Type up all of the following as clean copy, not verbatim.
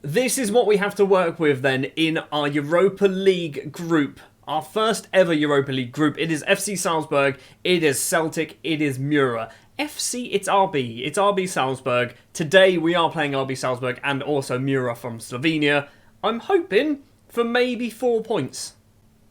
This is what we have to work with then in our Europa League group. Our first ever Europa League group. It is FC Salzburg, it is Celtic, it is Mura. FC, it's RB. It's RB Salzburg. Today we are playing RB Salzburg and also Mura from Slovenia. I'm hoping for maybe 4 points.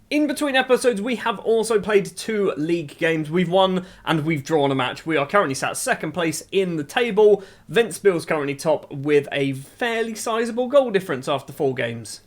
In between episodes, we have also played 2 league games. We've won and we've drawn a match. We are currently sat second place in the table. Ventspil's currently top with a fairly sizable goal difference after 4 games.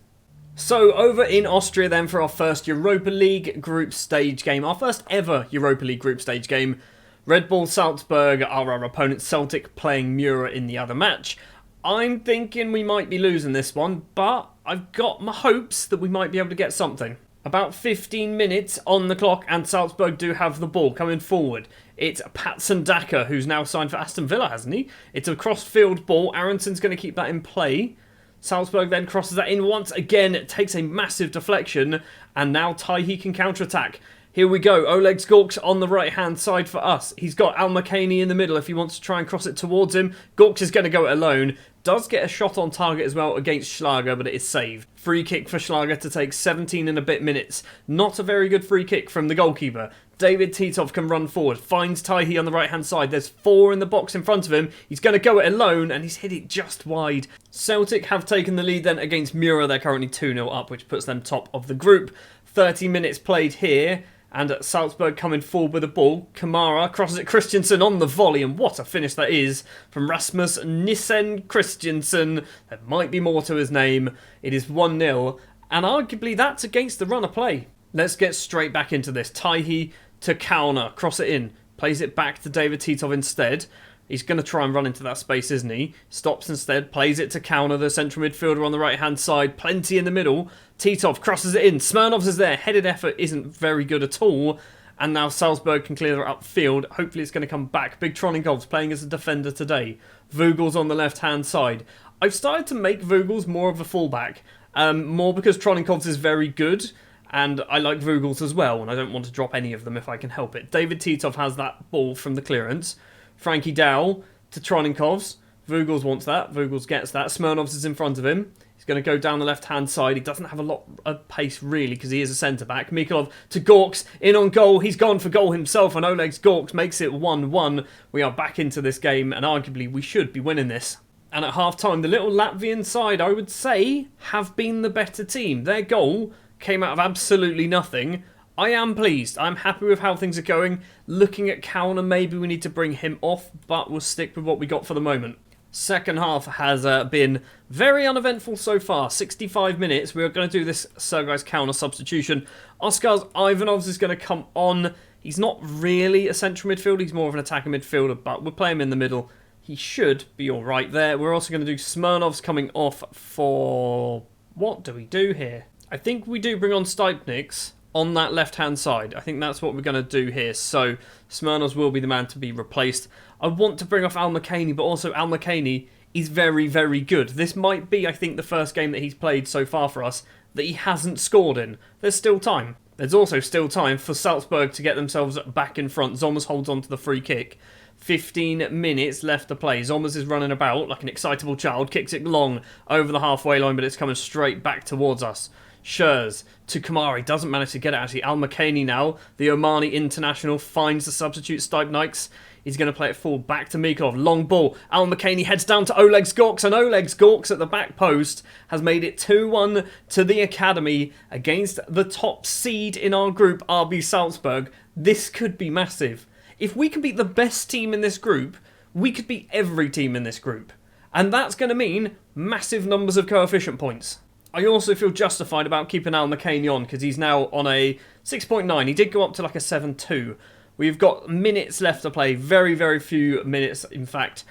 So over in Austria then for our first Europa League group stage game. Our first ever Europa League group stage game. Red Bull Salzburg are our opponent, Celtic playing Mura in the other match. I'm thinking we might be losing this one, but I've got my hopes that we might be able to get something. About 15 minutes on the clock and Salzburg do have the ball coming forward. It's Patson Daka who's now signed for Aston Villa, hasn't he? It's a cross-field ball. Aronson's going to keep that in play. Salzburg then crosses that in once again. It takes a massive deflection and now Taihi can counter-attack. Here we go. Oleg Gorks on the right-hand side for us. He's got Al Makani in the middle if he wants to try and cross it towards him. Gorks is going to go it alone. Does get a shot on target as well against Schlager, but it is saved. Free kick for Schlager to take 17 and a bit minutes. Not a very good free kick from the goalkeeper. David Titov can run forward. Finds Taihi on the right-hand side. There's 4 in the box in front of him. He's going to go it alone, and he's hit it just wide. Celtic have taken the lead then against Mura. They're currently 2-0 up, which puts them top of the group. 30 minutes played here. And Salzburg coming forward with the ball. Kamara crosses it Christensen on the volley. And what a finish that is from Rasmus Nissen Christensen. There might be more to his name. It is 1-0. And arguably that's against the run of play. Let's get straight back into this. Taihi to Kauner. Cross it in. Plays it back to David Titov instead. He's going to try and run into that space, isn't he? Stops instead. Plays it to Kauner, the central midfielder on the right-hand side. Plenty in the middle. Titov crosses it in. Smirnovs is there. Headed effort isn't very good at all. And now Salzburg can clear it upfield. Hopefully it's going to come back. Big Troningov's playing as a defender today. Vugel's on the left-hand side. I've started to make Vugel's more of a fullback. More because Troningov's is very good. And I like Vugel's as well. And I don't want to drop any of them if I can help it. David Titov has that ball from the clearance. Frankie Dow to Troninkovs. Vugel's wants that. Vugel's gets that. Smirnovs is in front of him. He's going to go down the left-hand side. He doesn't have a lot of pace, really, because he is a centre-back. Mikolov to Gorks. In on goal. He's gone for goal himself, and Oleg Gorks makes it 1-1. We are back into this game, and arguably we should be winning this. And at half-time, the little Latvian side, I would say, have been the better team. Their goal came out of absolutely nothing. I am pleased. I'm happy with how things are going. Looking at Kauner, maybe we need to bring him off, but we'll stick with what we got for the moment. Second half has been very uneventful so far. 65 minutes. We're going to do this Sergei's Kauner substitution. Oskar Ivanovs is going to come on. He's not really a central midfielder. He's more of an attacking midfielder, but we'll play him in the middle. He should be all right there. We're also going to do Smirnovs coming off for... What do we do here? I think we do bring on Stipniks on that left-hand side. I think that's what we're going to do here. So Smirnovs will be the man to be replaced. I want to bring off Al Makani, but also Al Makani is very, very good. This might be, I think, the first game that he's played so far for us that he hasn't scored in. There's still time. There's also still time for Salzburg to get themselves back in front. Zommers holds on to the free kick. 15 minutes left to play. Zommers is running about like an excitable child. Kicks it long over the halfway line, but it's coming straight back towards us. Schurz to Kamari, doesn't manage to get it actually. Al Makani now, the Omani international, finds the substitute Stipniks. He's going to play it forward back to Mikov. Long ball. Al Makani heads down to Oleg Gorks, and Oleg Gorks at the back post has made it 2-1 to the academy against the top seed in our group, RB Salzburg. This could be massive. If we can beat the best team in this group, we could beat every team in this group. And that's going to mean massive numbers of coefficient points. I also feel justified about keeping Al Makani on because he's now on a 6.9. He did go up to like a 7.2. We've got minutes left to play. Very, very few minutes, in fact.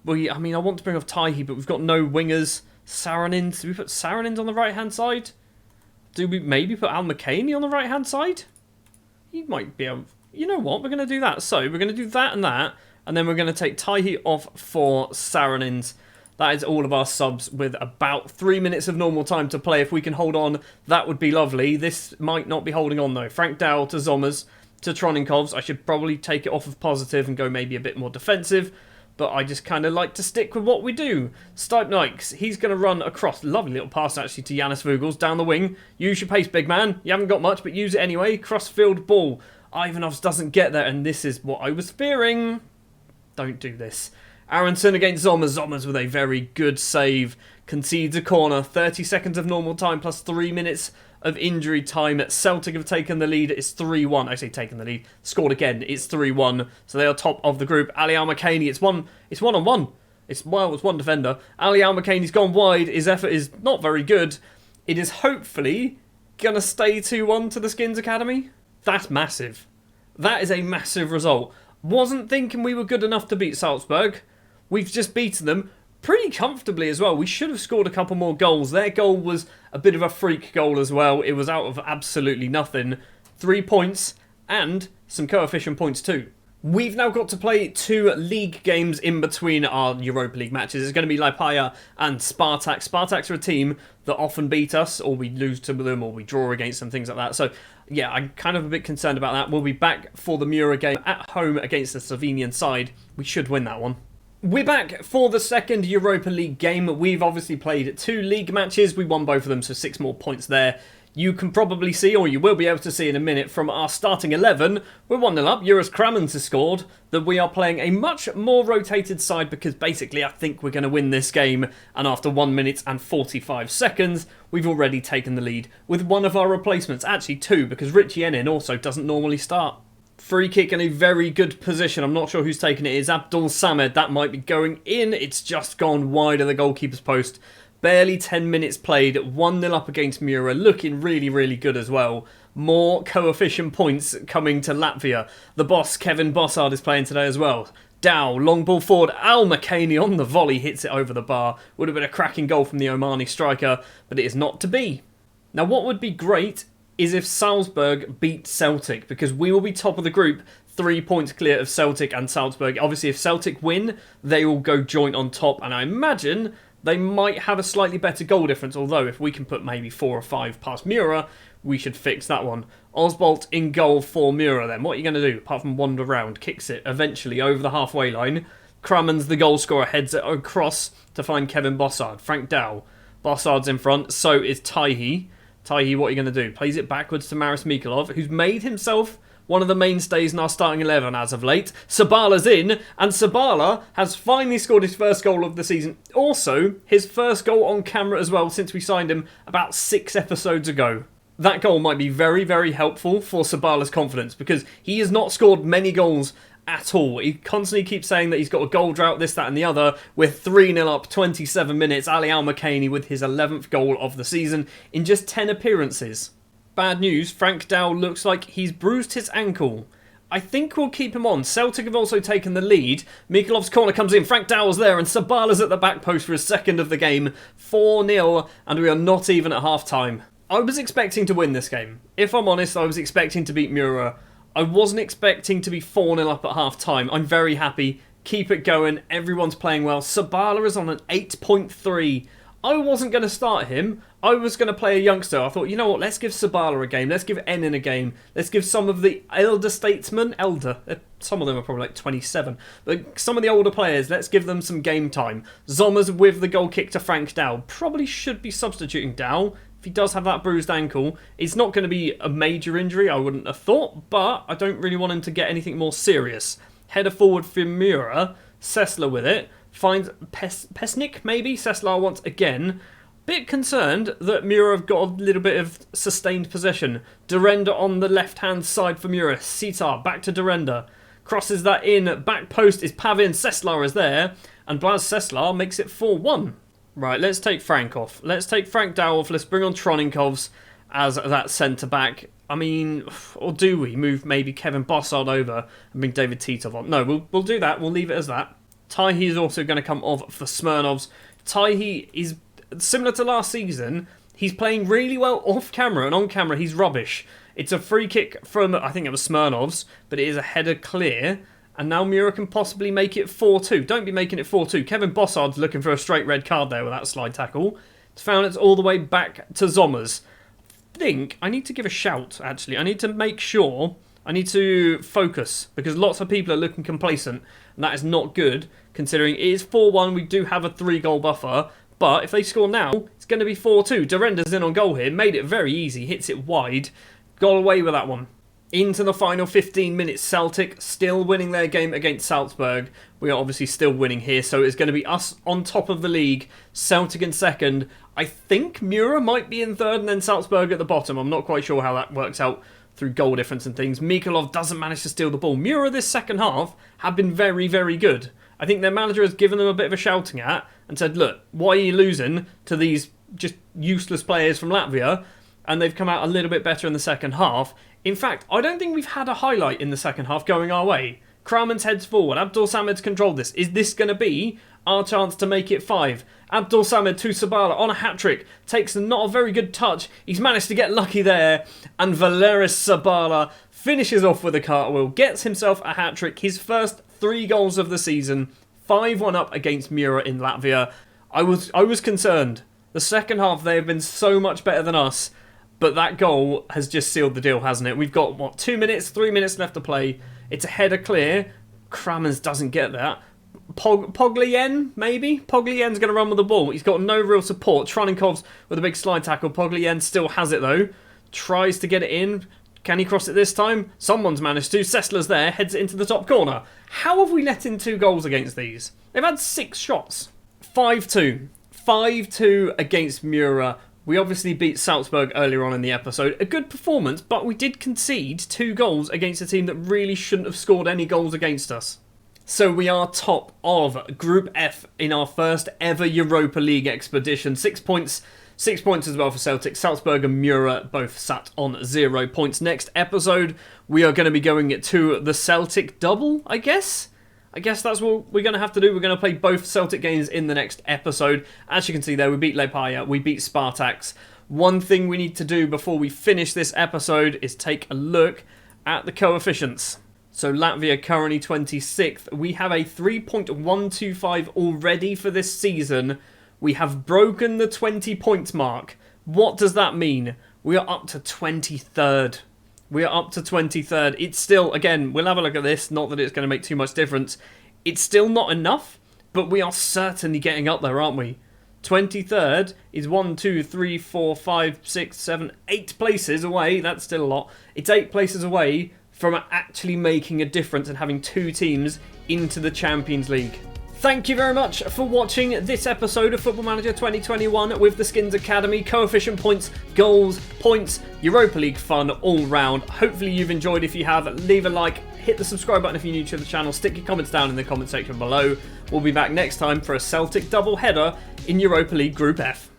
I want to bring off Taihi, but we've got no wingers. Saranins. Do we put Saranins on the right-hand side? Do we maybe put Al Makani on the right-hand side? He might be able... You know what? We're going to do that. So, we're going to do that, and then we're going to take Taihi off for Saranins. That is all of our subs with about 3 minutes of normal time to play. If we can hold on, that would be lovely. This might not be holding on, though. Frank Dow to Zommers to Troninkovs. I should probably take it off of positive and go maybe a bit more defensive. but I just kind of like to stick with what we do. Stipe Nikes, he's going to run across. Lovely little pass actually to Yanis Vogels down the wing. Use your pace, big man. You haven't got much, but use it anyway. Crossfield ball. Ivanovs doesn't get there, and this is what I was fearing. Don't do this. Aronson against Zommers. Zommers with a very good save. Concedes a corner. 30 seconds of normal time plus 3 minutes of injury time. Celtic have taken the lead. It's 3-1. I say taken the lead. Scored again. It's 3-1. So they are top of the group. Ali Al-Makani. It's one-on-one. It's one defender. Ali Al-Makani's gone wide. His effort is not very good. It is hopefully going to stay 2-1 to the Skinnz Academy. That's massive. That is a massive result. Wasn't thinking we were good enough to beat Salzburg. We've just beaten them pretty comfortably as well. We should have scored a couple more goals. Their goal was a bit of a freak goal as well. It was out of absolutely nothing. 3 points and some coefficient points too. We've now got to play 2 league games in between our Europa League matches. It's going to be Latvia and Spartak. Spartaks are a team that often beat us, or we lose to them, or we draw against them, things like that. So, yeah, I'm kind of a bit concerned about that. We'll be back for the Mura game at home against the Slovenian side. We should win that one. We're back for the second Europa League game. We've obviously played 2 league matches. We won both of them, so 6 more points there. You can probably see, or you will be able to see in a minute, from our starting 11, we're 1-0 up. Juris Kramens has scored, that we are playing a much more rotated side because basically I think we're going to win this game. And after 1 minute and 45 seconds, we've already taken the lead with one of our replacements. Actually 2, because Richie Enin also doesn't normally start. Free kick in a very good position. I'm not sure who's taken it. It's Abdul Samed. That might be going in. It's just gone wide of the goalkeeper's post. Barely 10 minutes played, 1-0 up against Mura, looking really, really good as well. More coefficient points coming to Latvia. The boss, Kevin Bossard, is playing today as well. Dow, long ball forward, Al-Makani on the volley, hits it over the bar. Would have been a cracking goal from the Omani striker, but it is not to be. Now what would be great is if Salzburg beat Celtic, because we will be top of the group, 3 points clear of Celtic and Salzburg. Obviously if Celtic win, they will go joint on top, and I imagine they might have a slightly better goal difference, although if we can put maybe 4 or 5 past Mura, we should fix that one. Osbolt in goal for Mura then. What are you going to do apart from wander around? Kicks it eventually over the halfway line. Kramens, the goal scorer, heads it across to find Kevin Bossard. Frank Dow. Bossard's in front, so is Taihi. Taihi, what are you going to do? Plays it backwards to Maris Mikolov, who's made himself one of the mainstays in our starting 11 as of late. Sabala's in, and Sabala has finally scored his first goal of the season. Also, his first goal on camera as well since we signed him about 6 episodes ago. That goal might be very, very helpful for Sabala's confidence because he has not scored many goals at all. He constantly keeps saying that he's got a goal drought, this, that and the other. We're 3-0 up, 27 minutes. Ali Al-Makani with his 11th goal of the season in just 10 appearances. Bad news, Frank Dow looks like he's bruised his ankle. I think we'll keep him on. Celtic have also taken the lead. Mikolov's corner comes in, Frank Dow's there, and Sabala's at the back post for his second of the game. 4-0, and we are not even at half-time. I was expecting to win this game. If I'm honest, I was expecting to beat Mura. I wasn't expecting to be 4-0 up at half-time. I'm very happy. Keep it going. Everyone's playing well. Sabala is on an 8.3. I wasn't going to start him. I was going to play a youngster. I thought, you know what, let's give Sabala a game. Let's give Enin a game. Let's give some of the elder statesmen, some of them are probably like 27, but some of the older players, let's give them some game time. Zommers with the goal kick to Frank Dow. Probably should be substituting Dow if he does have that bruised ankle. It's not going to be a major injury, I wouldn't have thought, but I don't really want him to get anything more serious. Header forward for Mura. Sessler with it. Finds Pesnik, maybe? Sessler once again. Bit concerned that Mura have got a little bit of sustained possession. Durenda on the left-hand side for Mura. Sitar back to Durenda. Crosses that in. Back post is Pavin. Sessler is there. And Blas Sessler makes it 4-1. Right, let's take Frank off. Let's take Frank Dow off. Let's bring on Troninkovs as that centre-back. I mean, or do we move maybe Kevin Bossard over and bring David Titov on? No, we'll do that. We'll leave it as that. Taihi is also going to come off for Smirnovs. Taihi is similar to last season. He's playing really well off camera, and on camera he's rubbish. It's a free kick from, I think it was Smirnovs, but it is a header clear. And now Mura can possibly make it 4-2. Don't be making it 4-2. Kevin Bossard's looking for a straight red card there with that slide tackle. It's found it's all the way back to Zommers. I think I need to give a shout, actually. I need to make sure I need to focus because lots of people are looking complacent, and that is not good considering it is 4-1. We do have a 3-goal buffer, but if they score now, it's going to be 4-2. Dorenda's in on goal here, made it very easy, hits it wide, got away with that one. Into the final 15 minutes, Celtic still winning their game against Salzburg. We are obviously still winning here, so it's going to be us on top of the league, Celtic in second. I think Mura might be in third and then Salzburg at the bottom. I'm not quite sure how that works out through goal difference and things. Mikolov doesn't manage to steal the ball. Mura this second half have been very, very good. I think their manager has given them a bit of a shouting at and said, look, why are you losing to these just useless players from Latvia? And they've come out a little bit better in the second half. In fact, I don't think we've had a highlight in the second half going our way. Krauman's heads forward. Abdul Samed's controlled this. Is this going to be our chance to make it 5? Abdul Samed to Sabala on a hat-trick. Takes not a very good touch. He's managed to get lucky there. And Valeris Sabala finishes off with a cartwheel. Gets himself a hat-trick. His first 3 goals of the season. 5-1 up against Mura in Latvia. I was concerned. The second half, they have been so much better than us. But that goal has just sealed the deal, hasn't it? We've got, what, 2 minutes, 3 minutes left to play. It's a header clear. Kramers doesn't get that. Poglien, maybe? Poglien's going to run with the ball. He's got no real support. Troninkov's with a big slide tackle. Poglien still has it, though. Tries to get it in. Can he cross it this time? Someone's managed to. Sessler's there. Heads it into the top corner. How have we let in 2 goals against these? They've had 6 shots. 5-2. 5-2 against Mura. We obviously beat Salzburg earlier on in the episode. A good performance, but we did concede 2 goals against a team that really shouldn't have scored any goals against us. So we are top of Group F in our first ever Europa League expedition. 6 points. 6 points as well for Celtic. Salzburg and Mura both sat on 0 points. Next episode, we are going to be going to the Celtic double, I guess? I guess that's what we're going to have to do. We're going to play both Celtic games in the next episode. As you can see there, we beat Lepaja, we beat Spartaks. One thing we need to do before we finish this episode is take a look at the coefficients. So Latvia currently 26th. We have a 3.125 already for this season. We have broken the 20 points mark. What does that mean? We are up to 23rd. We are up to 23rd. It's still, again, we'll have a look at this. Not that it's going to make too much difference. It's still not enough, but we are certainly getting up there, aren't we? 23rd is 1, 2, 3, 4, 5, 6, 7, 8 places away. That's still a lot. It's 8 places away from actually making a difference and having 2 teams into the Champions League. Thank you very much for watching this episode of Football Manager 2021 with the Skinnz Academy. Coefficient points, goals, points, Europa League fun all round. Hopefully you've enjoyed. If you have, leave a like, hit the subscribe button if you're new to the channel, stick your comments down in the comment section below. We'll be back next time for a Celtic double header in Europa League Group F.